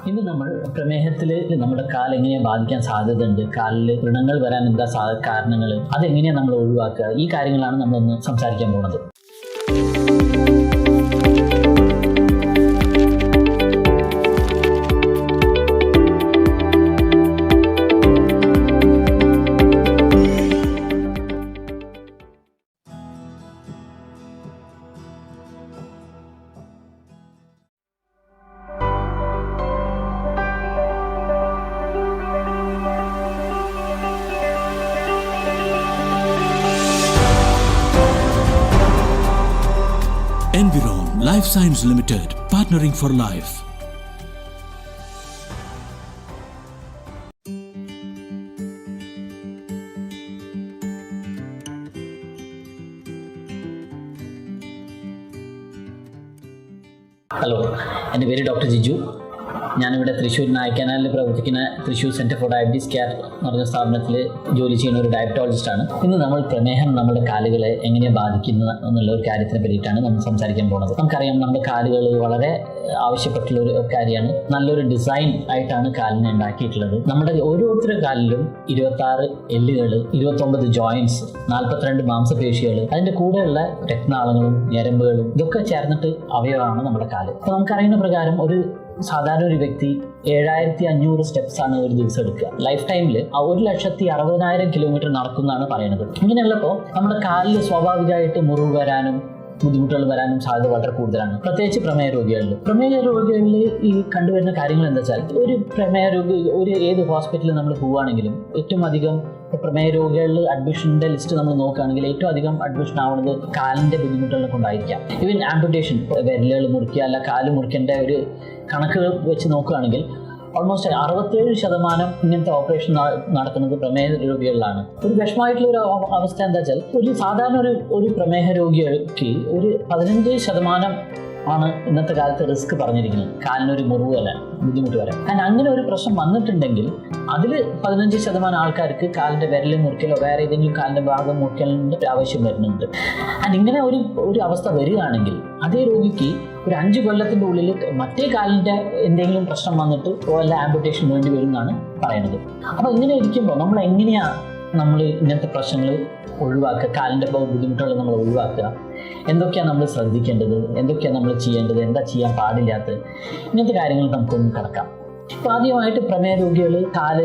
ഇന്ന് നമ്മൾ പ്രമേഹത്തിൽ നമ്മുടെ കാൽ എങ്ങനെയാണ് ബാധിക്കാൻ സാധ്യതയുണ്ട്, കാലിൽ വ്രണങ്ങൾ വരാൻ എന്താ കാരണങ്ങൾ, അതെങ്ങനെയാണ് നമ്മൾ ഒഴിവാക്കുക, ഈ കാര്യങ്ങളാണ് നമ്മളൊന്ന് സംസാരിക്കാൻ പോകുന്നത്. Environ Life Science Limited, partnering for life. Hello, എൻ്റെ പേര് ഡോക്ടർ ജിജു. ഞാനിവിടെ തൃശ്ശൂർ നായ്ക്കനാലിൽ പ്രവർത്തിക്കുന്ന Thrissur centre for diabetes care എന്ന് പറഞ്ഞ സ്ഥാപനത്തിൽ ജോലി ചെയ്യുന്ന ഒരു ഡയബറ്റോളജിസ്റ്റാണ്. ഇന്ന് നമ്മൾ പ്രമേഹം നമ്മുടെ കാലുകളെ എങ്ങനെ ബാധിക്കുന്നു എന്നുള്ള ഒരു കാര്യത്തിനെ പറ്റിയിട്ടാണ് നമ്മൾ സംസാരിക്കാൻ പോകുന്നത്. നമുക്കറിയാം, നമ്മുടെ കാലുകൾ വളരെ ആവശ്യപ്പെട്ടുള്ള ഒരു കാര്യമാണ്. നല്ലൊരു ഡിസൈൻ ആയിട്ടാണ് കാലിനെ ഉണ്ടാക്കിയിട്ടുള്ളത്. നമ്മുടെ ഓരോരുത്തരുടെ കാലിലും 26 എല്ലുകൾ, 29 ജോയിൻറ്റ്സ്, 42 മാംസപേശികൾ, അതിൻ്റെ കൂടെയുള്ള രക്തനാളങ്ങളും ഞരമ്പുകളും ഇതൊക്കെ ചേർന്നിട്ട് അവയവമാണ് നമ്മുടെ കാല്. അപ്പോൾ നമുക്കറിയുന്ന പ്രകാരം സാധാരണ ഒരു വ്യക്തി 7500 സ്റ്റെപ്സ് ആണ് ഒരു ദിവസം എടുക്കുക. ലൈഫ് ടൈമിൽ 1,60,000 കിലോമീറ്റർ നടക്കുന്നതാണ് പറയുന്നത്. ഇങ്ങനെയുള്ളപ്പോൾ നമ്മുടെ കാലിൽ സ്വാഭാവികമായിട്ട് മുറിവ് വരാനും ബുദ്ധിമുട്ടുകൾ വരാനും സാധ്യത വളരെ കൂടുതലാണ്, പ്രത്യേകിച്ച് പ്രമേഹ രോഗികളിൽ ഈ കണ്ടുവരുന്ന കാര്യങ്ങൾ എന്താ വെച്ചാൽ, ഒരു പ്രമേഹ രോഗി ഏത് ഹോസ്പിറ്റലിൽ നമ്മൾ പോവുകയാണെങ്കിലും ഏറ്റവും അധികം പ്രമേഹ രോഗികളിൽ അഡ്മിഷൻ്റെ ലിസ്റ്റ് നമ്മൾ നോക്കുകയാണെങ്കിൽ ഏറ്റവും അധികം അഡ്മിഷൻ ആവുന്നത് കാലിൻ്റെ ബുദ്ധിമുട്ടുകളെ കൊണ്ടായിരിക്കാം. ഈവൻ ആംപുട്ടേഷൻ, വിരലുകൾ മുറിക്കുക അല്ല കാല് മുറിക്കേണ്ട ഒരു കണക്കുകൾ വെച്ച് നോക്കുകയാണെങ്കിൽ ഓൾമോസ്റ്റ് 67% ഇങ്ങനത്തെ ഓപ്പറേഷൻ നടക്കുന്നത് പ്രമേഹ രോഗികളിലാണ്. ഒരു വിഷമമായിട്ടുള്ള ഒരു അവസ്ഥ എന്താ വെച്ചാൽ, സാധാരണ ഒരു പ്രമേഹ രോഗിക്ക് 15% ആണ് ഇന്നത്തെ കാലത്ത് റിസ്ക് പറഞ്ഞിരിക്കുന്നത് കാലിനൊരു മുറിവ് വരാൻ, ബുദ്ധിമുട്ട് വരാൻ. കാരണം അങ്ങനെ ഒരു പ്രശ്നം വന്നിട്ടുണ്ടെങ്കിൽ അതിൽ 15% ആൾക്കാർക്ക് കാലിൻ്റെ വിരൽ മുറിക്കലോ വേറെ ഏതെങ്കിലും കാലിൻ്റെ ഭാഗം മുറിക്കലിൻ്റെ ആവശ്യം വരുന്നുണ്ട്. ആൻഡ് ഇങ്ങനെ ഒരു അവസ്ഥ വരികയാണെങ്കിൽ അതേ രോഗിക്ക് ഒരു 5 കൊല്ലത്തിൻ്റെ ഉള്ളിൽ മറ്റേ കാലിൻ്റെ എന്തെങ്കിലും പ്രശ്നം വന്നിട്ട് വല്ല ആംപുട്ടേഷൻ വേണ്ടി വരും എന്നാണ് പറയുന്നത്. അപ്പോൾ ഇങ്ങനെ ഇരിക്കുമ്പോൾ നമ്മൾ ഇങ്ങനത്തെ പ്രശ്നങ്ങൾ ഒഴിവാക്കുക, കാലിൻ്റെ ബുദ്ധിമുട്ടുകൾ നമ്മൾ ഒഴിവാക്കുക, എന്തൊക്കെയാണ് നമ്മൾ ശ്രദ്ധിക്കേണ്ടത്, എന്തൊക്കെയാണ് നമ്മൾ ചെയ്യേണ്ടത്, എന്താ ചെയ്യാൻ പാടില്ലാത്തത്, ഇങ്ങനത്തെ കാര്യങ്ങൾ നമുക്കൊന്ന് കിടക്കാം. ഇപ്പോൾ ആദ്യമായിട്ട് പ്രമേഹ രോഗികൾ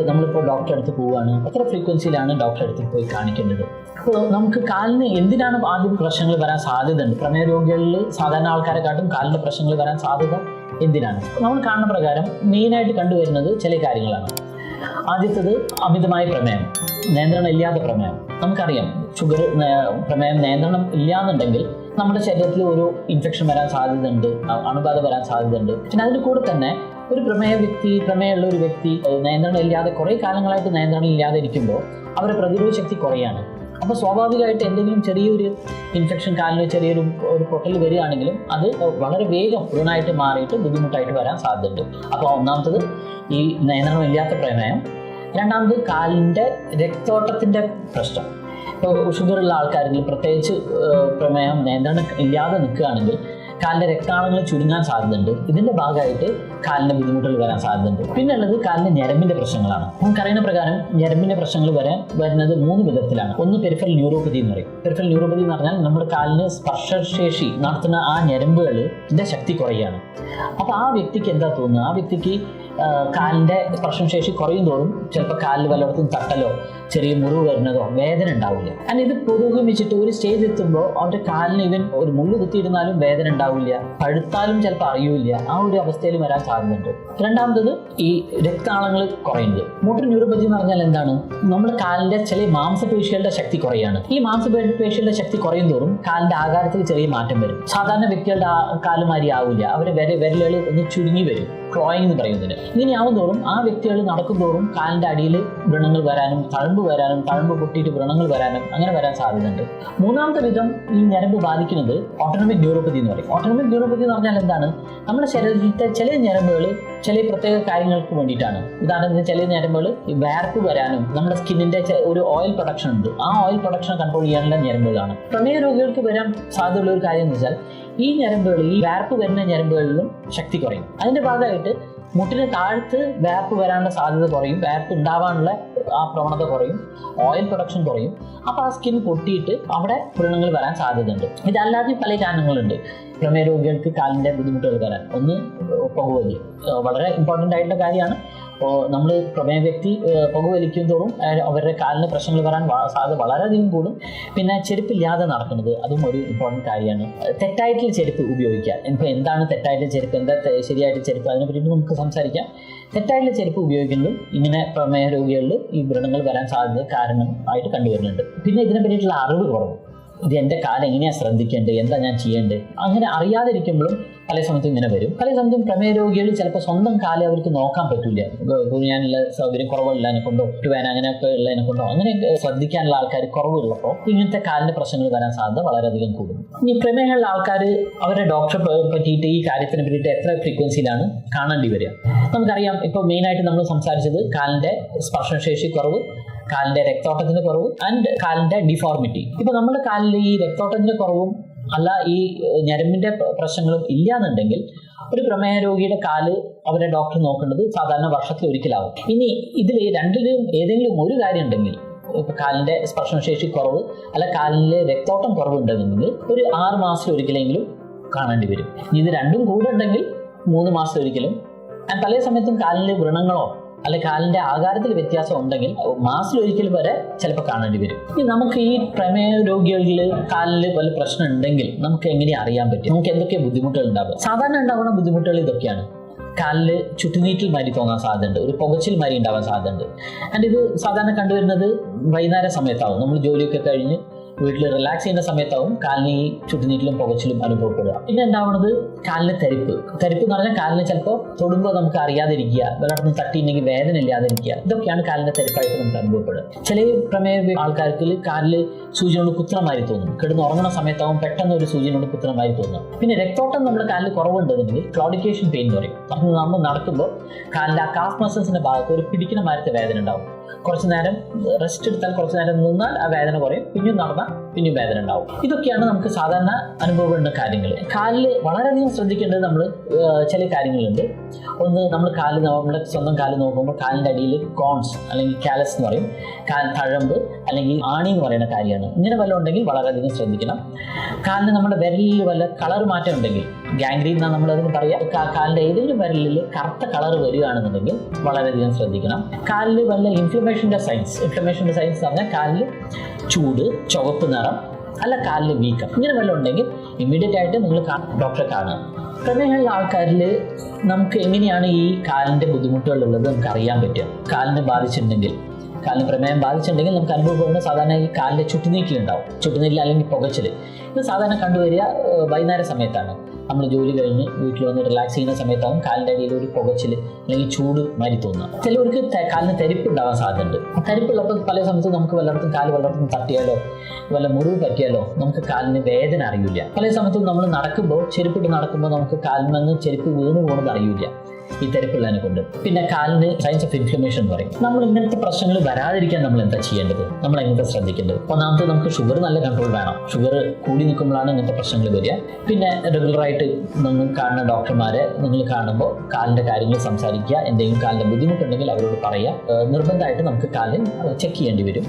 നമ്മളിപ്പോൾ ഡോക്ടറെ അടുത്ത് പോവുകയാണ്, എത്ര ഫ്രീക്വൻസിയിലാണ് ഡോക്ടറെ അടുത്ത് പോയി കാണിക്കേണ്ടത്? അപ്പോൾ നമുക്ക് കാലിന് എന്തിനാണ് ആദ്യം പ്രശ്നങ്ങൾ വരാൻ സാധ്യതയുണ്ട്? പ്രമേഹ രോഗികളിൽ സാധാരണ ആൾക്കാരെക്കാട്ടും കാലിൻ്റെ പ്രശ്നങ്ങൾ വരാൻ സാധ്യത എന്തിനാണ്? നമ്മൾ കാണുന്ന പ്രകാരം മെയിനായിട്ട് കണ്ടുവരുന്നത് ചില കാര്യങ്ങളാണ്. ആദ്യത്തേത് അമിതമായ പ്രമേഹം, നിയന്ത്രണം ഇല്ലാത്ത പ്രമേഹം. നമുക്കറിയാം, പ്രമേഹം നിയന്ത്രണം ഇല്ലാന്നുണ്ടെങ്കിൽ നമ്മുടെ ശരീരത്തിൽ ഒരു ഇൻഫെക്ഷൻ വരാൻ സാധ്യതയുണ്ട്, അണുബാധ വരാൻ സാധ്യതയുണ്ട്. പിന്നെ അതിൻ്റെ കൂടെ തന്നെ ഒരു പ്രമേഹമുള്ള ഒരു വ്യക്തി നിയന്ത്രണം ഇല്ലാതെ കുറേ കാലങ്ങളായിട്ട് നിയന്ത്രണം ഇല്ലാതെ ഇരിക്കുമ്പോൾ അവരുടെ പ്രതിരോധ ശക്തി കുറയാണ്. അപ്പോൾ സ്വാഭാവികമായിട്ട് എന്തെങ്കിലും ചെറിയൊരു ഇൻഫെക്ഷൻ, കാലിന് ചെറിയൊരു പൊട്ടൽ വരികയാണെങ്കിലും അത് വളരെ വേഗം മുഴുവനായിട്ട് മാറിയിട്ട് ബുദ്ധിമുട്ടായിട്ട് വരാൻ സാധ്യതയുണ്ട്. അപ്പോൾ ഒന്നാമത്തത് ഈ നിയന്ത്രണം ഇല്ലാത്ത പ്രമേഹം. രണ്ടാമത് കാലിൻ്റെ രക്തോട്ടത്തിൻ്റെ പ്രശ്നം. ഇപ്പോൾ ഷുഗറുള്ള ആൾക്കാരെങ്കിൽ, പ്രത്യേകിച്ച് പ്രമേഹം നിയന്ത്രണം ഇല്ലാതെ നിൽക്കുകയാണെങ്കിൽ കാലിൻ്റെ രക്താണുകൾ ചുരുങ്ങാൻ സാധ്യതയുണ്ട്. ഇതിൻ്റെ ഭാഗമായിട്ട് കാലിൻ്റെ ബുദ്ധിമുട്ടുകൾ വരാൻ സാധ്യതയുണ്ട്. പിന്നെ ഉള്ളത് കാലിൻ്റെ ഞരമ്പിൻ്റെ പ്രശ്നങ്ങളാണ്. നമുക്കറിയുന്ന പ്രകാരം ഞരമ്പിൻ്റെ പ്രശ്നങ്ങൾ വരുന്നത് 3 വിധത്തിലാണ്. ഒന്ന് പെരിഫറൽ ന്യൂറോപ്പതി എന്ന് പറയും. പെരിഫറൽ ന്യൂറോപ്പതി എന്ന് പറഞ്ഞാൽ നമ്മുടെ കാലിന് സ്പർശശേഷി നടത്തുന്ന ആ ഞരമ്പുകളുടെ ശക്തി കുറയുകയാണ്. അപ്പോൾ ആ വ്യക്തിക്ക് എന്താ തോന്നുന്നത്? ആ വ്യക്തിക്ക് കാലിൻ്റെ സ്പർശനശേഷി കുറയും തോറും ചിലപ്പോൾ കാലിൽ വല്ലയിടത്തും തട്ടലോ ചെറിയ മുറിവ് വരുന്നതോ വേദന ഉണ്ടാവില്ല. കാരണം ഇത് പുരോഗമിച്ചിട്ട് ഒരു സ്റ്റേജ് എത്തുമ്പോൾ അവരുടെ കാലിന് ഇവൻ ഒരു മുള്ളു കുത്തിയിരുന്നാലും വേദന ഉണ്ടാവില്ല, പഴുത്താലും ചിലപ്പോൾ അറിയില്ല. ആ ഒരു അവസ്ഥയിൽ വരാൻ സാധ്യതയുണ്ട്. രണ്ടാമത്തത് ഈ രക്താളങ്ങൾ കുറയുന്നത്. മോട്ടോർ ന്യൂറോപ്പതി എന്ന് പറഞ്ഞാൽ എന്താണ്? നമ്മുടെ കാലിൻ്റെ ചില മാംസപേശികളുടെ ശക്തി കുറയാണ്. ഈ മാംസപേശികളുടെ ശക്തി കുറയും തോറും കാലിൻ്റെ ആകാരത്തിൽ ചെറിയ മാറ്റം വരും. സാധാരണ വ്യക്തികളുടെ കാലുമാരി ആവില്ല, അവരുടെ വിരലുകൾ ഒന്ന് ചുരുങ്ങി വരും, ക്ലോയിങ് എന്ന് പറയുന്നതിന്. ഇങ്ങനെയാവും തോറും ആ വ്യക്തികൾ നടക്കും തോറും കാലിൻ്റെ അടിയിൽ വ്രണങ്ങൾ വരാനും തഴമ്പ് പൊട്ടിയിട്ട് വ്രണങ്ങൾ വരാനും അങ്ങനെ വരാൻ സാധ്യതയുണ്ട്. മൂന്നാമത്തെ വിധം ഈ ഞരമ്പ് ബാധിക്കുന്നത് ഓട്ടോണമിക് ന്യൂറോപ്പതി എന്ന് പറയും. ഓട്ടോണമിക് ന്യൂറോപ്പതി എന്ന് പറഞ്ഞാൽ എന്താണ്? നമ്മുടെ ശരീരത്തിലെ ചില ഞരമ്പുകൾ ചില പ്രത്യേക കാര്യങ്ങൾക്ക് വേണ്ടിയിട്ടാണ്. ഉദാഹരണത്തിന് ചില ഞരമ്പുകൾ വേർപ്പ് വരാനും നമ്മുടെ സ്കിന്നിൻ്റെ ഒരു ഓയിൽ പ്രൊഡക്ഷൻ ഉണ്ട്, ആ ഓയിൽ പ്രൊഡക്ഷൻ കൺട്രോൾ ചെയ്യാനുള്ള ഞരമ്പുകളാണ്. പ്രമേഹ രോഗികൾക്ക് വരാൻ സാധ്യതയുള്ള ഒരു കാര്യം എന്ന് വെച്ചാൽ ഈ വേർപ്പ് വരുന്ന ഞരമ്പുകളിലും ശക്തി കുറയും. അതിൻ്റെ ഭാഗമായിട്ട് മുട്ടിന് താഴത്ത് വേർപ്പ് വരാനുള്ള സാധ്യത കുറയും, വേർപ്പ് ഉണ്ടാവാനുള്ള ആ പ്രവണത കുറയും, ഓയിൽ പ്രൊഡക്ഷൻ കുറയും. അപ്പോൾ ആ സ്കിൻ പൊട്ടിയിട്ട് അവിടെ വ്രണങ്ങൾ വരാൻ സാധ്യതയുണ്ട്. ഇതല്ലാതെ പല കാരണങ്ങളുണ്ട് പ്രമേഹ രോഗികൾക്ക് കാലിൻ്റെ ബുദ്ധിമുട്ടുകൾ വരാൻ. ഒന്ന് പുകവലി, വളരെ ഇമ്പോർട്ടൻ്റ് ആയിട്ടുള്ള കാര്യമാണ്. അപ്പോൾ നമ്മൾ പ്രമേഹ വ്യക്തി പുകവലിക്കും തോറും അവരുടെ കാലിന് പ്രശ്നങ്ങൾ വരാൻ സാധ്യത വളരെയധികം കൂടും. പിന്നെ ചെരുപ്പില്ലാതെ നടക്കുന്നത്, അതും ഒരു ഇമ്പോർട്ടൻ്റ് കാര്യമാണ്. തെറ്റായിട്ടുള്ള ചെരുപ്പ് ഉപയോഗിക്കുക. ഇപ്പോൾ എന്താണ് തെറ്റായിട്ടുള്ള ചെരുപ്പ്, എന്താ ശരിയായിട്ടുള്ള ചെരുപ്പ്, അതിനെ പറ്റിയിട്ട് നമുക്ക് സംസാരിക്കാം. തെറ്റായിട്ടുള്ള ചെരുപ്പ് ഉപയോഗിക്കുന്നതും ഇങ്ങനെ പ്രമേഹ രോഗികളിൽ ഈ വ്രണങ്ങൾ വരാൻ സാധ്യത കാരണമായിട്ട് കണ്ടുവരുന്നുണ്ട്. പിന്നെ ഇതിനെ പറ്റിയിട്ടുള്ള അറിവ് കുറവ്. ഇത് എൻ്റെ കാലം എങ്ങനെയാണ് ശ്രദ്ധിക്കേണ്ടത്, എന്താ ഞാൻ ചെയ്യേണ്ടത്, അങ്ങനെ അറിയാതിരിക്കുമ്പോഴും പല സമയത്തും ഇങ്ങനെ വരും. പല സമയത്തും പ്രമേഹ രോഗികൾ ചിലപ്പോൾ സ്വന്തം കാലം അവർക്ക് നോക്കാൻ പറ്റില്ല. ഞാനുള്ള സൗകര്യം കുറവുള്ളതിനെ കൊണ്ടോ ഒട്ടുവേന അങ്ങനെയൊക്കെ ഉള്ളതിനെ കൊണ്ടോ അങ്ങനെയൊക്കെ ശ്രദ്ധിക്കാനുള്ള ആൾക്കാർ കുറവുള്ളപ്പോൾ ഇങ്ങനത്തെ കാലിൻ്റെ പ്രശ്നങ്ങൾ വരാൻ സാധ്യത വളരെയധികം കൂടും. ഇനി പ്രമേഹമുള്ള ആൾക്കാർ അവരുടെ ഡോക്ടറെ പറ്റിയിട്ട് ഈ കാര്യത്തിനെ പറ്റിയിട്ട് എത്ര ഫ്രീക്വൻസിയിലാണ് കാണേണ്ടി വരിക? നമുക്കറിയാം, ഇപ്പോൾ മെയിനായിട്ട് നമ്മൾ സംസാരിച്ചത് കാലിൻ്റെ സ്പർശനശേഷി കുറവ്, കാലിൻ്റെ രക്തോട്ടത്തിൻ്റെ കുറവ് ആൻഡ് കാലിൻ്റെ ഡിഫോർമിറ്റി. ഇപ്പോൾ നമ്മുടെ കാലിൽ ഈ രക്തോട്ടത്തിൻ്റെ കുറവും അല്ല ഈ ഞരമ്പിൻ്റെ പ്രശ്നങ്ങളും ഇല്ലാന്നുണ്ടെങ്കിൽ ഒരു പ്രമേഹ രോഗിയുടെ കാല് അവരുടെ ഡോക്ടർ നോക്കേണ്ടത് സാധാരണ വർഷത്തിൽ ഒരിക്കലാവും. ഇനി ഇതിൽ രണ്ടിലും ഏതെങ്കിലും ഒരു കാര്യം ഉണ്ടെങ്കിൽ, ഇപ്പോൾ കാലിൻ്റെ സ്പർശനശേഷി കുറവ് അല്ല കാലിൽ രക്തോട്ടം കുറവുണ്ടെങ്കിൽ ഒരു 6 മാസത്തിൽ ഒരിക്കലെങ്കിലും കാണേണ്ടി വരും. ഇനി ഇത് രണ്ടും കൂടെ ഉണ്ടെങ്കിൽ 3 മാസത്തിൽ ഒരിക്കലും, പല സമയത്തും കാലിൽ വ്രണങ്ങളോ അല്ലെ കാലിൻ്റെ ആകാരത്തിൽ വ്യത്യാസം ഉണ്ടെങ്കിൽ മാസത്തിലൊരിക്കൽ വരെ ചിലപ്പോൾ കാണേണ്ടി വരും. ഇനി നമുക്ക് ഈ പ്രമേഹ രോഗികളിൽ കാലിൽ വല്ല പ്രശ്നം ഉണ്ടെങ്കിൽ നമുക്ക് എങ്ങനെ അറിയാൻ പറ്റും, നമുക്ക് എന്തൊക്കെ ബുദ്ധിമുട്ടുകൾ ഉണ്ടാവുക? സാധാരണ ഉണ്ടാവുന്ന ബുദ്ധിമുട്ടുകൾ ഇതൊക്കെയാണ്. കാലിൽ ചുറ്റുനീറ്റൽ മാതിരി തോന്നാൻ സാധ്യതയുണ്ട്, ഒരു പുകച്ചിൽ മാതിരി ഉണ്ടാവാൻ സാധ്യതയുണ്ട്. ആൻഡ് ഇത് സാധാരണ കണ്ടുവരുന്നത് വൈകുന്നേര സമയത്താവും. നമ്മൾ ജോലിയൊക്കെ കഴിഞ്ഞ് വീട്ടിൽ റിലാക്സ് ചെയ്യുന്ന സമയത്താവും കാലിന് ഈ ചുറ്റുനീറ്റിലും പുകച്ചിലും അനുഭവപ്പെടുക. പിന്നെ ഉണ്ടാവുന്നത് കാലിന് തരിപ്പ്. തരിപ്പ് എന്ന് പറഞ്ഞാൽ കാലിന് ചിലപ്പോൾ തൊടുമ്പോൾ നമുക്ക് അറിയാതിരിക്കുക, വെള്ളത്തിൽ തട്ടിയിട്ടുണ്ടെങ്കിൽ വേദന ഇല്ലാതിരിക്കുക. ഇതൊക്കെയാണ് കാലിൻ്റെ തരിപ്പായിട്ട് നമുക്ക് അനുഭവപ്പെടുക. ചില പ്രമേഹ ആൾക്കാർക്ക് കാലിൽ സൂചിനോട് കുത്തണമായി തോന്നും. കിടന്ന് ഉറങ്ങുന്ന സമയത്താവും പെട്ടെന്ന് ഒരു സൂചിനോട് കുത്തണമായി തോന്നും. പിന്നെ രക്തോട്ടം നമ്മുടെ കാലിൽ കുറവുണ്ടെങ്കിൽ ക്ലോഡിക്കേഷൻ പെയിൻ എന്ന് പറയും. അപ്പം നമ്മൾ നടക്കുമ്പോൾ കാലിൻ്റെ ആ കാഫ് മസിൽസിന്റെ ഭാഗത്ത് ഒരു പിടിക്കുന്ന മാരത്തെ വേദന ഉണ്ടാവും. കുറച്ച് നേരം റെസ്റ്റ് എടുത്താൽ, കുറച്ച് നേരം നിന്നാൽ ആ വേദന കുറയും, പിന്നെയും നടന്നാൽ പിന്നെയും വേദന ഉണ്ടാവും. ഇതൊക്കെയാണ് നമുക്ക് സാധാരണ അനുഭവപ്പെടുന്ന കാര്യങ്ങൾ. കാലിൽ വളരെയധികം ശ്രദ്ധിക്കേണ്ടത് നമ്മൾ ചില കാര്യങ്ങളുണ്ട്. ഒന്ന്, നമ്മൾ നമ്മുടെ സ്വന്തം കാല് നോക്കുമ്പോൾ കാലിൻ്റെ അടിയിൽ കോൺസ് അല്ലെങ്കിൽ കാലസ് എന്ന് പറയും, തഴമ്പ് അല്ലെങ്കിൽ ആണി എന്ന് പറയുന്ന കാര്യമാണ്. ഇങ്ങനെ വല്ലതും ഉണ്ടെങ്കിൽ വളരെയധികം ശ്രദ്ധിക്കണം. കാലിന് നമ്മുടെ വിരലിൽ വല്ല കളർ മാറ്റം ഉണ്ടെങ്കിൽ, ഗാംഗ്രീൻ എന്നാണ് നമ്മളതിന് പറയുക, കാലിൻ്റെ ഏതെങ്കിലും വിരലിൽ കറുത്ത കളർ വരികയാണെന്നുണ്ടെങ്കിൽ വളരെയധികം ശ്രദ്ധിക്കണം. കാലിൽ വല്ല ഇൻഫ്ലമേഷൻ്റെ സൈൻസ് എന്ന് പറഞ്ഞാൽ കാലിൽ ചൂട്, ചുവപ്പ് നിറം അല്ല കാലിൽ വീക്കം, ഇങ്ങനെ വല്ലതും ഉണ്ടെങ്കിൽ ഇമ്മീഡിയറ്റ് ആയിട്ട് നിങ്ങൾ ഡോക്ടറെ കാണുക. പ്രമേഹമുള്ള ആൾക്കാരിൽ നമുക്ക് എങ്ങനെയാണ് ഈ കാലിൻ്റെ ബുദ്ധിമുട്ടുകളുള്ളത് നമുക്ക് അറിയാൻ പറ്റുക? കാലിനെ ബാധിച്ചിട്ടുണ്ടെങ്കിൽ, കാലിന് പ്രമേഹം ബാധിച്ചിട്ടുണ്ടെങ്കിൽ നമുക്ക് അനുഭവപ്പെടുന്ന സാധാരണ ഈ കാലിൻ്റെ ചുറ്റുനീറ്റിലുണ്ടാവും. ചുറ്റുനീറ്റിൽ അല്ലെങ്കിൽ പുകച്ചിൽ. ഇത് സാധാരണ കണ്ടുവരിക വൈകുന്നേര സമയത്താണ്. നമ്മൾ ജോലി കഴിഞ്ഞ് വീട്ടിൽ വന്ന് റിലാക്സ് ചെയ്യുന്ന സമയത്താവും കാലിൻ്റെ അടിയിൽ ഒരു പുകച്ചിൽ അല്ലെങ്കിൽ ചൂട് മാറി തോന്നുക. ചിലവർക്ക് കാലിന് തരിപ്പ് ഉണ്ടാവാൻ സാധ്യതയുണ്ട്. തരിപ്പുള്ളപ്പോൾ പല സമയത്തും നമുക്ക് വല്ലയിടത്തും കാല് വല്ലയിടത്തും തട്ടിയാലോ വല്ല മുറിവ് പറ്റിയാലോ നമുക്ക് കാലിന് വേദന അറിയില്ല. പല സമയത്തും നമ്മൾ നടക്കുമ്പോൾ, ചെരുപ്പിട്ട് നടക്കുമ്പോൾ നമുക്ക് കാലിൽ നിന്ന് ചെരുപ്പ് വീണ് പോകുന്നത് അറിയില്ല ഈ തരിപ്പുള്ളതിനെ കൊണ്ട്. പിന്നെ കാലിന് സൈൻസ് ഓഫ് ഇൻഫ്ലമേഷൻ എന്ന് പറയും. നമ്മൾ ഇങ്ങനത്തെ പ്രശ്നങ്ങൾ വരാതിരിക്കാൻ നമ്മൾ എന്താ ചെയ്യേണ്ടത്, നമ്മൾ എങ്ങനത്തെ ശ്രദ്ധിക്കേണ്ടത്? ഒന്നാമത് നമുക്ക് ഷുഗർ നല്ല കൺട്രോൾ വേണം. ഷുഗർ കൂടി നിൽക്കുമ്പോഴാണ് ഇങ്ങനത്തെ പ്രശ്നങ്ങൾ വരിക. പിന്നെ റെഗുലറായിട്ട് നിങ്ങൾ കാണുന്ന ഡോക്ടർമാരെ നിങ്ങൾ കാണുമ്പോൾ കാലിൻ്റെ കാര്യങ്ങൾ സംസാരിക്കുക. എന്തെങ്കിലും കാലിൻ്റെ ബുദ്ധിമുട്ടുണ്ടെങ്കിൽ അവരോട് പറയുക. നിർബന്ധമായിട്ട് നമുക്ക് കാലിൽ ചെക്ക് ചെയ്യേണ്ടി വരും.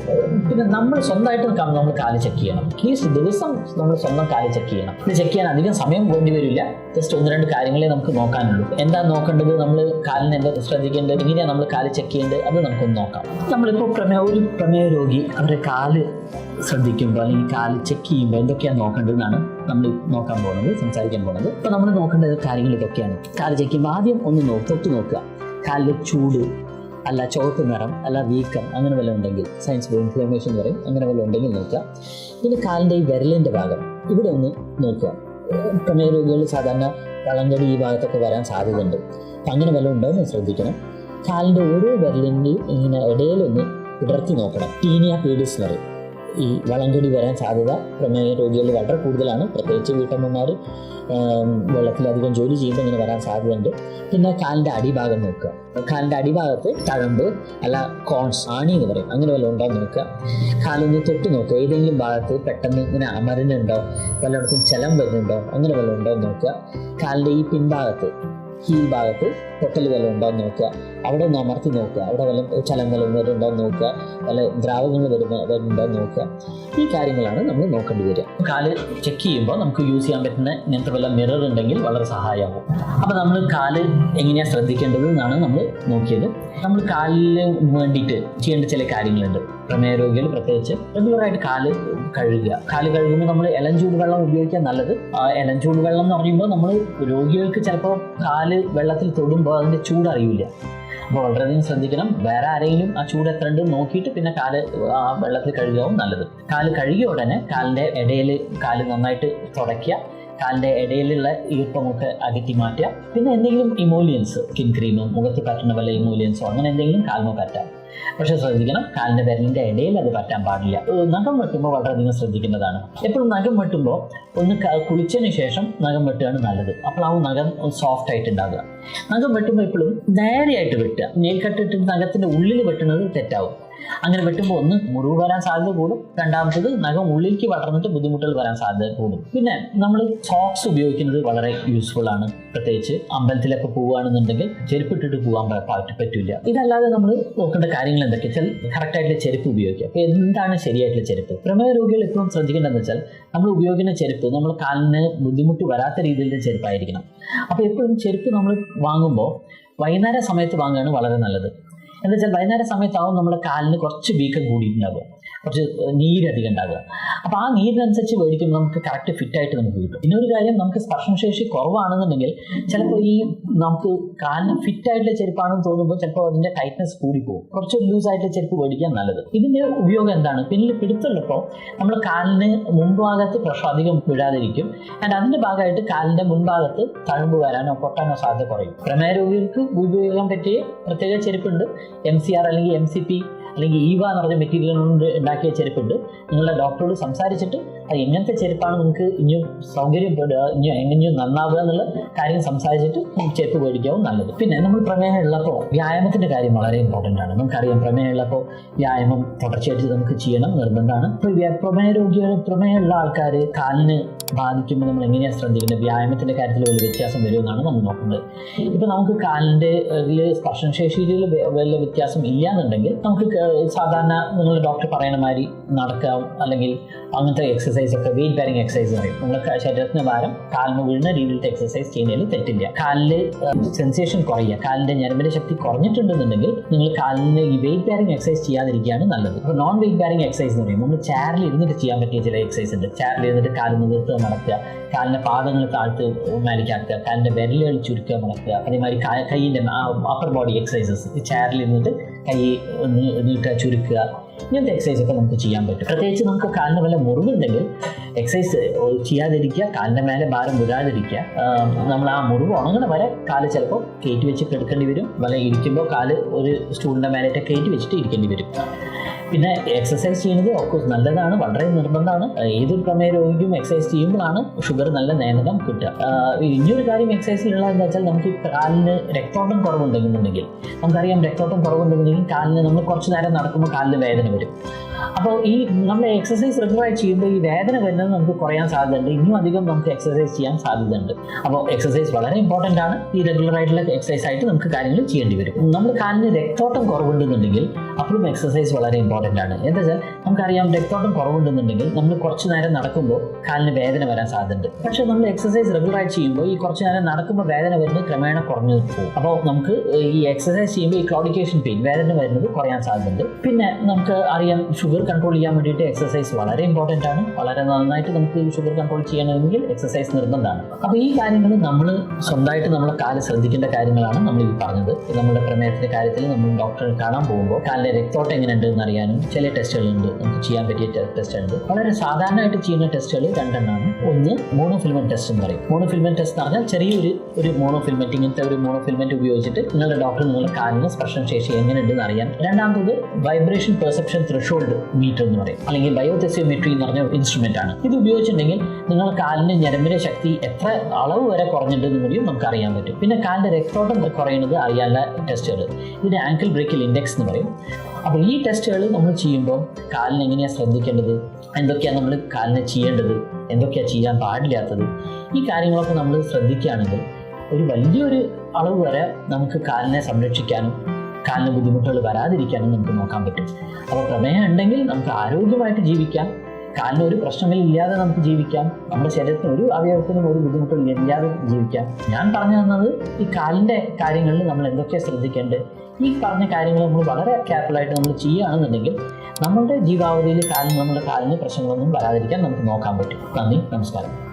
പിന്നെ നമ്മൾ സ്വന്തമായിട്ട് നമ്മൾ കാല് ചെക്ക് ചെയ്യണം. അറ്റ്ലീസ്റ്റ് ദിവസം നമ്മൾ സ്വന്തം കാല് ചെക്ക് ചെയ്യണം. ഇത് ചെക്ക് ചെയ്യാൻ അധികം സമയം വേണ്ടി വരില്ല. ജസ്റ്റ് 1-2 കാര്യങ്ങളെ നമുക്ക് നോക്കാനുള്ളൂ. എന്താ നോക്കേണ്ടത്, നമ്മൾ കാലിന് എന്താ ശ്രദ്ധിക്കേണ്ടത്, എങ്ങനെയാണ് നമ്മൾ കാല് ചെക്ക് ചെയ്യേണ്ടത്, അത് നമുക്കൊന്ന് നോക്കാം. നമ്മളിപ്പോൾ ഒരു പ്രമേഹ രോഗി അവരുടെ കാല് ശ്രദ്ധിക്കുമ്പോൾ അല്ലെങ്കിൽ കാല് ചെക്ക് ചെയ്യുമ്പോൾ എന്തൊക്കെയാണ് നോക്കേണ്ടതെന്നാണ് നമ്മൾ നോക്കാൻ പോകുന്നത്, സംസാരിക്കാൻ പോകുന്നത്. അപ്പോൾ നമ്മൾ നോക്കേണ്ടത് കാര്യങ്ങൾ ഇതൊക്കെയാണ്. കാല് ചെക്ക് ചെയ്യുമ്പോൾ ആദ്യം ഒന്ന് തൊട്ട് നോക്കുക. കാലിൽ ചൂട് അല്ല ചുവപ്പ് നിറം അല്ല വീക്കം അങ്ങനെ വല്ലതും ഉണ്ടെങ്കിൽ, സൈൻസ് ഓഫ് ഇൻഫ്ലമേഷൻ എന്ന് പറയും, അങ്ങനെ വല്ലതും ഉണ്ടെങ്കിൽ നോക്കുക. പിന്നെ കാലിൻ്റെ ഈ വിരലിൻ്റെ ഭാഗം ഇവിടെ ഒന്ന് നോക്കുക. പ്രമേഹ രോഗികൾ സാധാരണ വളങ്കടി ഈ ഭാഗത്തൊക്കെ വരാൻ സാധ്യതയുണ്ട്. അപ്പം അങ്ങനെ വല്ലതും ഉണ്ടോ എന്ന് ശ്രദ്ധിക്കണം. കാലിൻ്റെ ഓരോ വിരലിൻ്റെയും ഇങ്ങനെ ഇടയിലൊന്ന് വിടർത്തി നോക്കണം. ടീനിയ പീഡിസ് എന്ന് പറയും. ഈ വളങ്കടി വരാൻ സാധ്യത പ്രമേഹ രോഗികളിൽ വളരെ കൂടുതലാണ്. പ്രത്യേകിച്ച് വീട്ടമ്മമാർ വെള്ളത്തിലധികം ജോലി ചെയ്യുമ്പോൾ ഇങ്ങനെ വരാൻ സാധ്യതയുണ്ട്. പിന്നെ കാലിൻ്റെ അടിഭാഗം നോക്കുക. കാലിൻ്റെ അടിഭാഗത്ത് തഴമ്പ് അല്ല കോൺസ്, ആണി എന്ന് പറയും, അങ്ങനെ വല്ലതും ഉണ്ടോ എന്ന് നോക്കുക. കാലിന് തൊട്ട് നോക്കുക. ഏതെങ്കിലും ഭാഗത്ത് പെട്ടെന്ന് ഇങ്ങനെ അമരുന്നുണ്ടോ, വല്ലയിടത്തും ചലം വരുന്നുണ്ടോ, അങ്ങനെ വല്ലതും ഉണ്ടോ എന്ന് നോക്കുക. കാലിൻ്റെ ഈ പിൻഭാഗത്ത് ഹീൽ ഭാഗത്ത് പൊട്ടൽ വല്ലതും ഉണ്ടോ എന്ന് നോക്കുക, അവിടെ ഒന്ന് അമർത്തി നോക്കുക, അവിടെ വല്ല ചലനങ്ങളും വരുന്നുണ്ടോ എന്ന് നോക്കുക, വല്ല ദ്രാവകങ്ങൾ വരുന്നുണ്ടോ എന്ന് നോക്കുക. ഈ കാര്യങ്ങളാണ് നമ്മൾ നോക്കേണ്ടി വരിക. കാല് ചെക്ക് ചെയ്യുമ്പോൾ നമുക്ക് യൂസ് ചെയ്യാൻ പറ്റുന്ന ഇങ്ങനത്തെ വല്ല മിറർ ഉണ്ടെങ്കിൽ വളരെ സഹായമാകും. അപ്പോൾ നമ്മൾ കാല് എങ്ങനെയാണ് ശ്രദ്ധിക്കേണ്ടത് എന്നാണ് നമ്മൾ നോക്കിയത്. നമ്മൾ കാലിന് വേണ്ടിയിട്ട് ചെയ്യേണ്ട ചില കാര്യങ്ങളുണ്ട്. പ്രമേയ രോഗികൾ പ്രത്യേകിച്ച് റെഗുലറായിട്ട് കാല് കഴുകുക. കാല് കഴുകുമ്പോൾ നമ്മൾ ഇളം ചൂടുവെള്ളം ഉപയോഗിക്കാൻ നല്ലത്. ഇളം ചൂടുവെള്ളം എന്ന് പറയുമ്പോൾ നമ്മൾ രോഗികൾക്ക് ചിലപ്പോൾ കാല് വെള്ളത്തിൽ തൊടുമ്പോൾ അതിൻ്റെ ചൂടറിയില്ല. അപ്പോൾ വളരെയധികം ശ്രദ്ധിക്കണം. വേറെ ആരെങ്കിലും ആ ചൂട് എത്ര ഉണ്ട് നോക്കിയിട്ട് പിന്നെ കാല് ആ വെള്ളത്തിൽ കഴുകാവും നല്ലത്. കാല് കഴുകിയ ഉടനെ കാലിൻ്റെ ഇടയിൽ കാല് നന്നായിട്ട് തുടയ്ക്കുക. കാലിൻ്റെ ഇടയിലുള്ള ഈർപ്പമൊക്കെ അകറ്റി മാറ്റുക. പിന്നെ എന്തെങ്കിലും ഇമോലിയൻസ്, സ്കിൻ ക്രീമോ മുഖത്ത് പറ്റുന്ന വല്ല ഇമോലിയൻസോ അങ്ങനെ എന്തെങ്കിലും കാലിന് പറ്റാം. പക്ഷെ ശ്രദ്ധിക്കണം, കാലിൻ്റെ വിരലിൻ്റെ ഇടയിൽ അത് പറ്റാൻ പാടില്ല. നഖം വെട്ടുമ്പോൾ വളരെയധികം ശ്രദ്ധിക്കേണ്ടതാണ്. എപ്പോഴും നഖം വെട്ടുമ്പോൾ ഒന്ന് കുളിച്ചതിന് ശേഷം നഖം വെട്ടുകയാണ് നല്ലത്. അപ്പോൾ ആ നഖം സോഫ്റ്റ് ആയിട്ട് ഉണ്ടാകുക. നഖം വെട്ടുമ്പോൾ എപ്പോഴും നേരെയായിട്ട് വെട്ടുക. നെയിൽ കട്ടിട്ട് നഖത്തിൻ്റെ ഉള്ളിൽ വെട്ടുന്നത് തെറ്റാവും. അങ്ങനെ വെട്ടുമ്പോൾ ഒന്ന് മുറിവ് വരാൻ സാധ്യത കൂടും. രണ്ടാമത്തത് നഖം ഉള്ളിലേക്ക് വളർന്നിട്ട് ബുദ്ധിമുട്ടുകൾ വരാൻ സാധ്യത കൂടും. പിന്നെ നമ്മൾ സോക്സ് ഉപയോഗിക്കുന്നത് വളരെ യൂസ്ഫുൾ ആണ്. പ്രത്യേകിച്ച് അമ്പലത്തിലൊക്കെ പോവുകയാണെന്നുണ്ടെങ്കിൽ ചെരുപ്പിട്ടിട്ട് പോകാൻ പറ്റില്ല. ഇതല്ലാതെ നമ്മൾ നോക്കേണ്ട കാര്യങ്ങൾ എന്തൊക്കെയാ വെച്ചാൽ കറക്റ്റായിട്ടുള്ള ചെരുപ്പ് ഉപയോഗിക്കുക. അപ്പോൾ എന്താണ് ശരിയായിട്ടുള്ള ചെരുപ്പ്? പ്രമേയ രോഗികൾ എപ്പോഴും ശ്രദ്ധിക്കേണ്ടതെന്ന് വെച്ചാൽ നമ്മൾ ഉപയോഗിക്കുന്ന ചെരുപ്പ് നമ്മൾ കാലിന് ബുദ്ധിമുട്ട് വരാത്ത രീതിയിലുള്ള ചെരുപ്പായിരിക്കണം. അപ്പോൾ എപ്പോഴും ചെരുപ്പ് നമ്മൾ വാങ്ങുമ്പോൾ വൈകുന്നേര സമയത്ത് വാങ്ങുകയാണ് വളരെ നല്ലത്. എന്താ വെച്ചാൽ വൈകുന്നേര സമയത്താവും നമ്മുടെ കാലിന് കുറച്ച് വീക്കം കൂടിയിട്ടുണ്ടാവുക, കുറച്ച് നീരധികം ഉണ്ടാവുക. അപ്പോൾ ആ നീരിനനുസരിച്ച് മേടിക്കുമ്പോൾ നമുക്ക് കറക്റ്റ് ഫിറ്റായിട്ട് നമുക്ക് കിട്ടും. പിന്നെ ഒരു കാര്യം, നമുക്ക് സ്പർശനശേഷി കുറവാണെന്നുണ്ടെങ്കിൽ ചിലപ്പോൾ ഈ നമുക്ക് കാലിന് ഫിറ്റായിട്ടുള്ള ചെരുപ്പാണെന്ന് തോന്നുമ്പോൾ ചിലപ്പോൾ അതിൻ്റെ ടൈറ്റ്നസ് കൂടിപ്പോകും. കുറച്ച് ലൂസായിട്ടുള്ള ചെരുപ്പ് മേടിക്കാൻ നല്ലത്. ഇതിൻ്റെ ഉപയോഗം എന്താണ്? പിന്നിൽ പിടുത്തുള്ളപ്പോൾ നമ്മൾ കാലിന് മുൻഭാഗത്ത് പ്രഷർ അധികം വിടാതിരിക്കും. ആൻഡ് അതിൻ്റെ ഭാഗമായിട്ട് കാലിൻ്റെ മുൻഭാഗത്ത് തഴമ്പ് വരാനോ പൊട്ടാനോ സാധ്യത കുറയും. പ്രമേയ രോഗികൾക്ക് ഉപയോഗിക്കാൻ പറ്റിയ പ്രത്യേക ചെരുപ്പുണ്ട്. MCR അല്ലെങ്കിൽ MCP അല്ലെങ്കിൽ ഈവ എന്ന് പറഞ്ഞ മെറ്റീരിയൽ കൊണ്ട് ഉണ്ടാക്കിയ ചെരുപ്പുണ്ട്. നിങ്ങളുടെ ഡോക്ടറോട് സംസാരിച്ചിട്ട് അത് എങ്ങനത്തെ ചെരുപ്പാണ് നിങ്ങൾക്ക് ഇനിയും സൗകര്യപ്പെടുക, എങ്ങനെയും നന്നാവുക എന്നുള്ള കാര്യം സംസാരിച്ചിട്ട് ചെരുപ്പ് മേടിക്കാവും നല്ലത്. പിന്നെ നമ്മൾ പ്രമേഹം ഉള്ളപ്പോൾ വ്യായാമത്തിൻ്റെ കാര്യം വളരെ ഇമ്പോർട്ടൻ്റ് ആണ്. നമുക്കറിയാം, പ്രമേഹം ഉള്ളപ്പോൾ വ്യായാമം തുടർച്ചയായിട്ട് നമുക്ക് ചെയ്യണം, നിർബന്ധമാണ്. ഇപ്പോൾ പ്രമേഹമുള്ള ആൾക്കാർ കാലിന് ബാധിക്കുമ്പോൾ നമ്മൾ എങ്ങനെയാണ് ശ്രദ്ധിക്കുന്നത്? വ്യായാമത്തിൻ്റെ കാര്യത്തിൽ വലിയ വ്യത്യാസം വരുമെന്നാണ് നമ്മൾ നോക്കുന്നത്. ഇപ്പോൾ നമുക്ക് കാലിൻ്റെ സ്പർശനശേഷിയിൽ വല്ല വ്യത്യാസം ഇല്ലയെന്നുണ്ടെങ്കിൽ നമുക്ക് സാധാരണ നിങ്ങൾ ഡോക്ടർ പറയുന്ന മാതിരി നടക്കാം, അല്ലെങ്കിൽ അങ്ങനത്തെ എക്സസൈസ് ഒക്കെ വെയിറ്റ് ബെയറിംഗ് എക്സസൈസ് പറയും. നമ്മുടെ ശരീരത്തിന് ഭാരം കാലിന് വീഴുന്ന രീതിയിലത്തെ എക്സസൈസ് ചെയ്യുന്നതിൽ തെറ്റില്ല. കാലിൽ സെൻസേഷൻ കുറയുക, കാലിൻ്റെ ഞരമ്പിൻ്റെ ശക്തി കുറഞ്ഞിട്ടുണ്ടെന്നുണ്ടെങ്കിൽ നിങ്ങൾ കാലിന് ഈ വെയിറ്റ് ബെയറിംഗ് എക്സസൈസ് ചെയ്യാതിരിക്കുകയാണ് നല്ലത്. അപ്പോൾ നോൺ വെയിറ്റ് ബെയറിംഗ് എക്സസൈസ് എന്ന് പറയും, നമ്മൾ ചെയറിൽ ഇരുന്നിട്ട് ചെയ്യാൻ പറ്റിയ ചില എക്സസൈസ് ഉണ്ട്. ചെയറിൽ ഇരുന്നിട്ട് കാലിന് നിർത്തുക, നടക്കുക, കാലിൻ്റെ പാദങ്ങൾ താഴ്ത്ത് മേലിക്കാക്കുക, കാലിൻ്റെ വിരലുകൾ ചുരുക്കുക, നടക്കുക. അതേമാതിരി കൈയിൻ്റെ അപ്പർ ബോഡി എക്സസൈസസ്, ചെയറിൽ ഇരുന്നിട്ട് കൈ നീട്ടുക, ചുരുക്കുക, ഇങ്ങനത്തെ എക്സസൈസ് ഒക്കെ നമുക്ക് ചെയ്യാൻ പറ്റും. പ്രത്യേകിച്ച് നമുക്ക് കാലിന് വല്ല മുറിവുണ്ടെങ്കിൽ എക്സസൈസ് ചെയ്യാതിരിക്കുക, കാലിൻ്റെ മേലെ ഭാരം വിടാതിരിക്കുക. നമ്മൾ ആ മുറിവ് ഉണങ്ങണ വരെ കാല് ചിലപ്പോൾ കയറ്റി വെച്ച് കിടക്കേണ്ടി വരും. വല്ല ഇരിക്കുമ്പോൾ കാല് ഒരു സ്റ്റൂളിൻ്റെ മേലായിട്ട് കയറ്റി വെച്ചിട്ട് ഇരിക്കേണ്ടി വരും. പിന്നെ എക്സസൈസ് ചെയ്യുന്നത് ഓഫ്കോഴ്സ് നല്ലതാണ്, വളരെ നിർബന്ധമാണ്. ഏതൊരു പ്രമേയ രോഗിക്കും എക്സസൈസ് ചെയ്യുമ്പോഴാണ് ഷുഗർ നല്ല നിയന്ത്രണം കിട്ടുക. ഇനിയൊരു കാര്യം എക്സസൈസിലുള്ളതെന്ന് വെച്ചാൽ നമുക്ക് കാലിന് രക്തോട്ടം കുറവുണ്ടെന്നുണ്ടെങ്കിൽ, നമുക്കറിയാം രക്തോട്ടം കുറവുണ്ടെന്നുണ്ടെങ്കിൽ കാലിന് നമ്മൾ കുറച്ച് നേരം നടക്കുമ്പോൾ കാലിന് വേദന വരും. അപ്പോൾ ഈ നമ്മൾ എക്സസൈസ് റെഗുലറായി ചെയ്യുമ്പോൾ ഈ വേദന വരുന്നത് നമുക്ക് കുറയാൻ സാധ്യതയുണ്ട്. ഇനിയും അധികം നമുക്ക് എക്സസൈസ് ചെയ്യാൻ സാധ്യതയുണ്ട്. അപ്പോൾ എക്സസൈസ് വളരെ ഇമ്പോർട്ടൻ്റ് ആണ്. ഈ റെഗുലറായിട്ടുള്ള എക്സസൈസ് ആയിട്ട് നമുക്ക് കാര്യങ്ങൾ ചെയ്യേണ്ടി വരും. നമ്മൾ കാലിന് രക്തോട്ടം കുറവുണ്ടെന്നുണ്ടെങ്കിൽ അപ്പോഴും എക്സസൈസ് വളരെ ഇമ്പോർട്ടൻ്റ് ആണ്. എന്താ വെച്ചാൽ നമുക്കറിയാം, രക്തോട്ടം കുറവുണ്ടെന്നുണ്ടെങ്കിൽ നമ്മൾ കുറച്ച് നേരം നടക്കുമ്പോൾ കാലിന് വേദന വരാൻ സാധ്യതയുണ്ട്. പക്ഷേ നമ്മൾ എക്സസൈസ് റെഗുലറായി ചെയ്യുമ്പോൾ ഈ കുറച്ച് നേരം നടക്കുമ്പോൾ വേദന വരുന്നത് ക്രമേണ കുറഞ്ഞു പോകും. അപ്പോൾ നമുക്ക് ഈ എക്സസൈസ് ചെയ്യുമ്പോൾ ഈ ക്ലോഡിക്കേഷൻ പെയിൻ, വേദന വരുന്നത് കുറയാൻ സാധ്യതയുണ്ട്. പിന്നെ നമുക്ക് അറിയാം, ഷുഗർ കൺട്രോൾ ചെയ്യാൻ വേണ്ടിയിട്ട് എക്സസൈസ് വളരെ ഇമ്പോർട്ടൻ്റ് ആണ്. വളരെ നന്നായിട്ട് നമുക്ക് ഷുഗർ കൺട്രോൾ ചെയ്യണമെങ്കിൽ എക്സസൈസ് നിർബന്ധമാണ്. അപ്പോൾ ഈ കാര്യങ്ങൾ നമ്മൾ സ്വന്തമായിട്ട് നമ്മളെ കാല് ശ്രദ്ധിക്കേണ്ട കാര്യങ്ങളാണ് നമ്മൾ ഈ പറഞ്ഞത്. നമ്മുടെ പ്രമേഹത്തിൻ്റെ കാര്യത്തിൽ നമ്മൾ ഡോക്ടറെ കാണാൻ പോകുമ്പോൾ കാലിലെ രക്തോട്ടം എങ്ങനെയുണ്ട് എന്നറിയാനും ചില ടെസ്റ്റുകളുണ്ട്, നമുക്ക് ചെയ്യാൻ പറ്റിയ ടെസ്റ്റുകളുണ്ട്. വളരെ സാധാരണയായിട്ട് ചെയ്യുന്ന ടെസ്റ്റുകൾ രണ്ടെണ്ണമാണ്. ഒന്ന് മോണോഫിൽമെന്റ് ടെസ്റ്റ് എന്ന് പറയും. മോണോഫിൽമെന്റ് ടെസ്റ്റ് എന്ന് പറഞ്ഞാൽ ചെറിയൊരു മോണോഫിൽമെന്റ്, ഇങ്ങനത്തെ ഒരു മോണോഫിൽമെന്റ് ഉപയോഗിച്ചിട്ട് നിങ്ങളുടെ ഡോക്ടർ നിങ്ങളുടെ കാലിന് സ്പർശന ശേഷി എങ്ങനെയുണ്ടെന്ന് അറിയാൻ. രണ്ടാമത് വൈബ്രേഷൻ പെർസെപ്ഷൻ ത്രെഷോൾഡ് മീറ്റർ എന്ന് പറയും, അല്ലെങ്കിൽ ബയോതെസിയോമെട്രി എന്ന് പറഞ്ഞ ഇൻസ്ട്രുമെന്റ് ആണ്. ഇത് ഉപയോഗിച്ചിട്ടുണ്ടെങ്കിൽ നിങ്ങളുടെ കാലിന് ഞരമ്പിന്റെ ശക്തി എത്ര അളവ് വരെ കുറഞ്ഞിട്ടുണ്ടെന്ന് കൂടിയും നമുക്ക് അറിയാൻ പറ്റും. പിന്നെ കാലിന്റെ രക്തോട്ടം കുറയുന്നത് അറിയാനുള്ള ടെസ്റ്റുകൾ, ഇതിന് ആങ്കിൾ ബ്രേക്കിൽ ഇൻഡെക്സ് എന്ന് പറയും. അപ്പോൾ ഈ ടെസ്റ്റുകൾ നമ്മൾ ചെയ്യുമ്പോൾ കാലിന് എങ്ങനെയാണ് ശ്രദ്ധിക്കേണ്ടത്, എന്തൊക്കെയാണ് നമ്മൾ കാലിന് ചെയ്യേണ്ടത്, എന്തൊക്കെയാണ് ചെയ്യാൻ പാടില്ലാത്തത്, ഈ കാര്യങ്ങളൊക്കെ നമ്മൾ ശ്രദ്ധിക്കുകയാണെങ്കിൽ ഒരു വലിയൊരു അളവ് വരെ നമുക്ക് കാലിനെ സംരക്ഷിക്കാനും കാലിന് ബുദ്ധിമുട്ടുകൾ വരാതിരിക്കാനും നമുക്ക് നോക്കാൻ പറ്റും. അപ്പോൾ പ്രമേഹം ഉണ്ടെങ്കിൽ നമുക്ക് ആരോഗ്യമായിട്ട് ജീവിക്കാം, കാലിന് ഒരു പ്രശ്നങ്ങളില്ലാതെ നമുക്ക് ജീവിക്കാം, നമ്മുടെ ശരീരത്തിന് ഒരു അവയവത്തിനും ഒരു ബുദ്ധിമുട്ടും ഇല്ലാതെ ജീവിക്കാം. ഞാൻ പറഞ്ഞു തന്നത് ഈ കാലിൻ്റെ കാര്യങ്ങളിൽ നമ്മൾ എന്തൊക്കെയാണ് ശ്രദ്ധിക്കേണ്ടത്, ഈ പറഞ്ഞ കാര്യങ്ങൾ നമ്മൾ വളരെ കെയർഫുള്ളായിട്ട് നമ്മൾ ചെയ്യുകയാണെന്നുണ്ടെങ്കിൽ നമ്മളുടെ ജീവാവധിയിൽ നമ്മുടെ കാലിന് പ്രശ്നങ്ങളൊന്നും വരാതിരിക്കാൻ നമുക്ക് നോക്കാൻ പറ്റും. നന്ദി, നമസ്കാരം.